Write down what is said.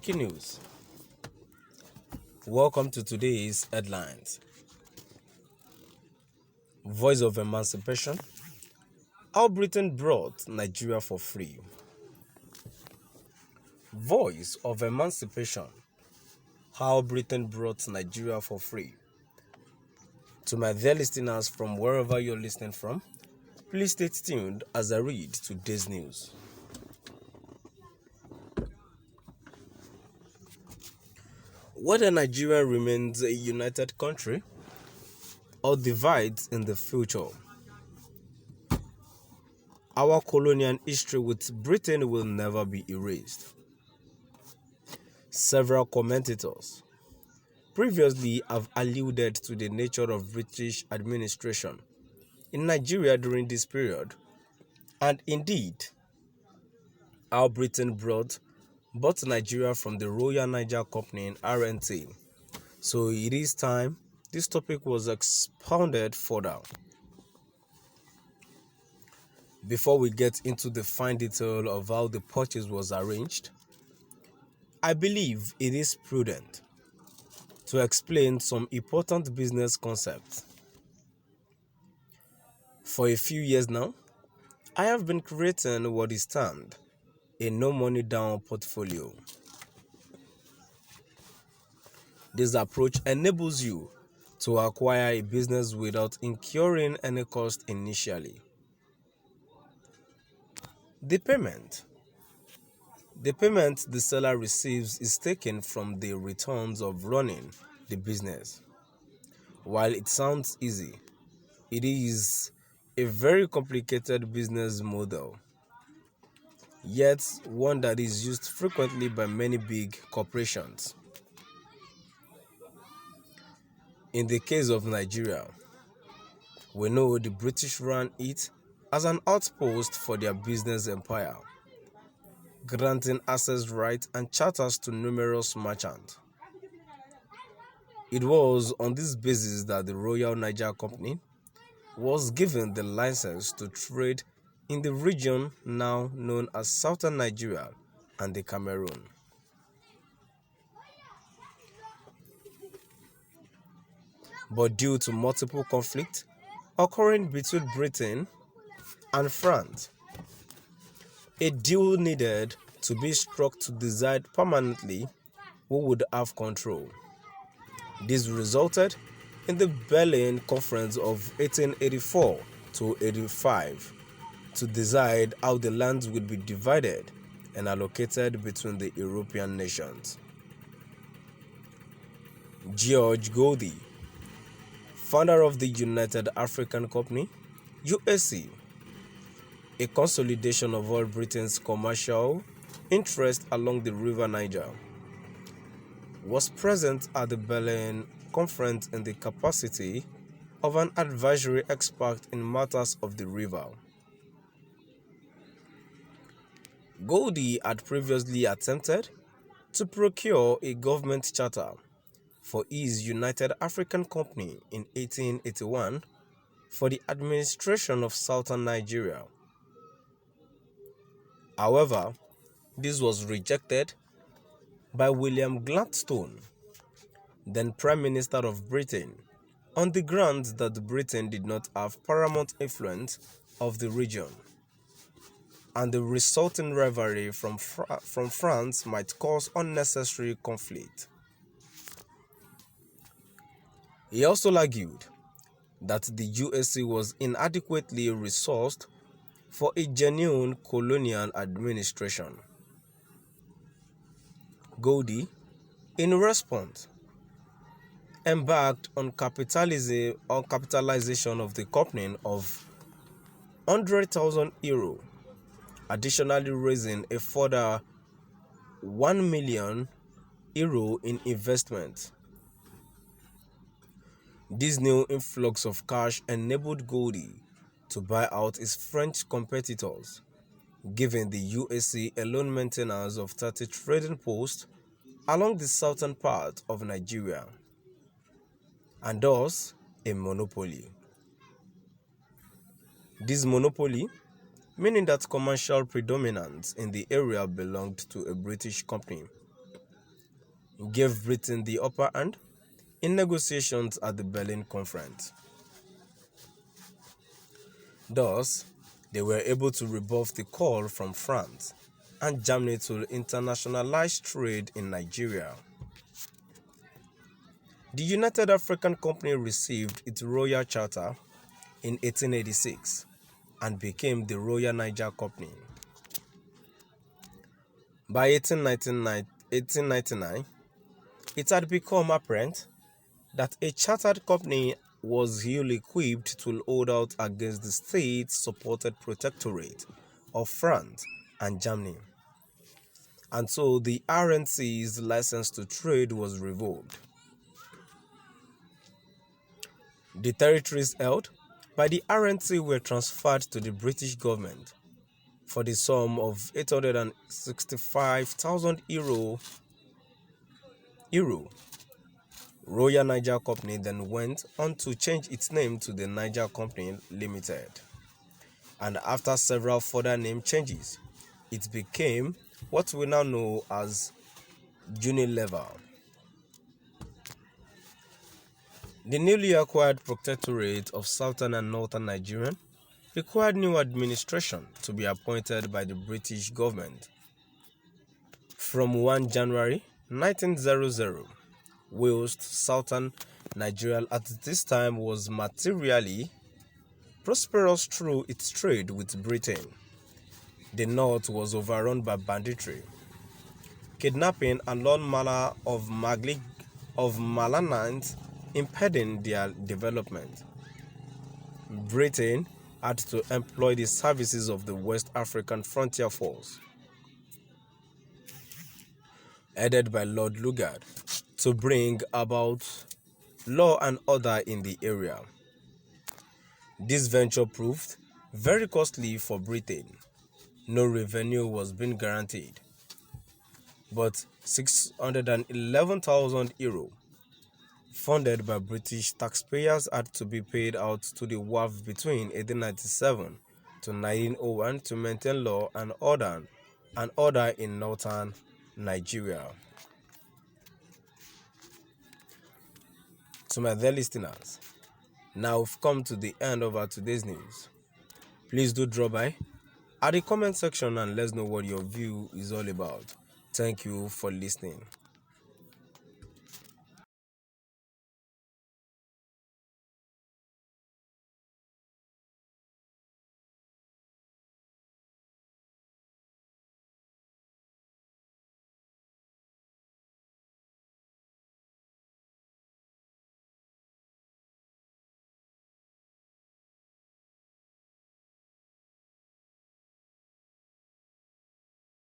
Breaking news. Welcome to today's headlines. Voice of Emancipation. How Britain brought Nigeria for free. Voice of Emancipation. How Britain brought Nigeria for free. To my dear listeners from wherever you're listening from, please stay tuned as I read today's news. Whether Nigeria remains a united country or divides in the future, our colonial history with Britain will never be erased. Several commentators previously have alluded to the nature of British administration in Nigeria during this period, and indeed how Britain bought Nigeria from the Royal Niger Company in RNT. So it is time this topic was expounded further. Before we get into the fine detail of how the purchase was arranged, I believe it is prudent to explain some important business concepts. For a few years now, I have been creating what is termed a no money down portfolio. This approach enables you to acquire a business without incurring any cost initially. The payment the seller receives is taken from the returns of running the business. While it sounds easy, it is a very complicated business model, yet one that is used frequently by many big corporations. In the case of Nigeria, we know the British ran it as an outpost for their business empire, granting access rights and charters to numerous merchants. It was on this basis that the Royal Niger Company was given the license to trade in the region now known as Southern Nigeria and the Cameroon. But due to multiple conflicts occurring between Britain and France, a deal needed to be struck to decide permanently who would have control. This resulted in the Berlin Conference of 1884 to 85 to decide how the lands would be divided and allocated between the European nations. George Goldie, founder of the United African Company, UAC, a consolidation of all Britain's commercial interests along the River Niger, was present at the Berlin Conference in the capacity of an advisory expert in matters of the river. Goldie had previously attempted to procure a government charter for his United African Company in 1881 for the administration of southern Nigeria. However, this was rejected by William Gladstone, then Prime Minister of Britain, on the grounds that Britain did not have paramount influence of the region, and the resulting rivalry from France might cause unnecessary conflict. He also argued that the UAC was inadequately resourced for a genuine colonial administration. Goldie, in response, embarked on capitalization of the company of €100,000, additionally raising a further €1 million in investment. This new influx of cash enabled Goldie to buy out his French competitors, giving the UAC a loan maintenance of 30 trading posts along the southern part of Nigeria, and thus a monopoly. This monopoly, meaning that commercial predominance in the area belonged to a British company, gave Britain the upper hand in negotiations at the Berlin Conference. Thus, they were able to rebuff the call from France and Germany to internationalize trade in Nigeria. The United African Company received its royal charter in 1886 and became the Royal Niger Company. By 1899, it had become apparent that a chartered company was ill-equipped to hold out against the state-supported protectorate of France and Germany, and so the RNC's license to trade was revoked. The territories held by the RNC were transferred to the British government for the sum of 865,000 euro. Royal Niger Company then went on to change its name to the Niger Company Limited, and after several further name changes, it became what we now know as Unilever. The newly acquired protectorate of southern and northern Nigeria required new administration to be appointed by the British government. From 1 January 1900, whilst southern Nigeria at this time was materially prosperous through its trade with Britain, the north was overrun by banditry, kidnapping, and all manner of malignants impeding their development. Britain had to employ the services of the West African Frontier Force, headed by Lord Lugard, to bring about law and order in the area. This venture proved very costly for Britain. No revenue was being guaranteed, but 611,000 euro, funded by British taxpayers, had to be paid out to the WAF between 1897 to 1901 to maintain law and order in northern Nigeria. To my dear listeners, now we've come to the end of our today's news. Please do drop by at the comment section and let us know what your view is all about. Thank you for listening.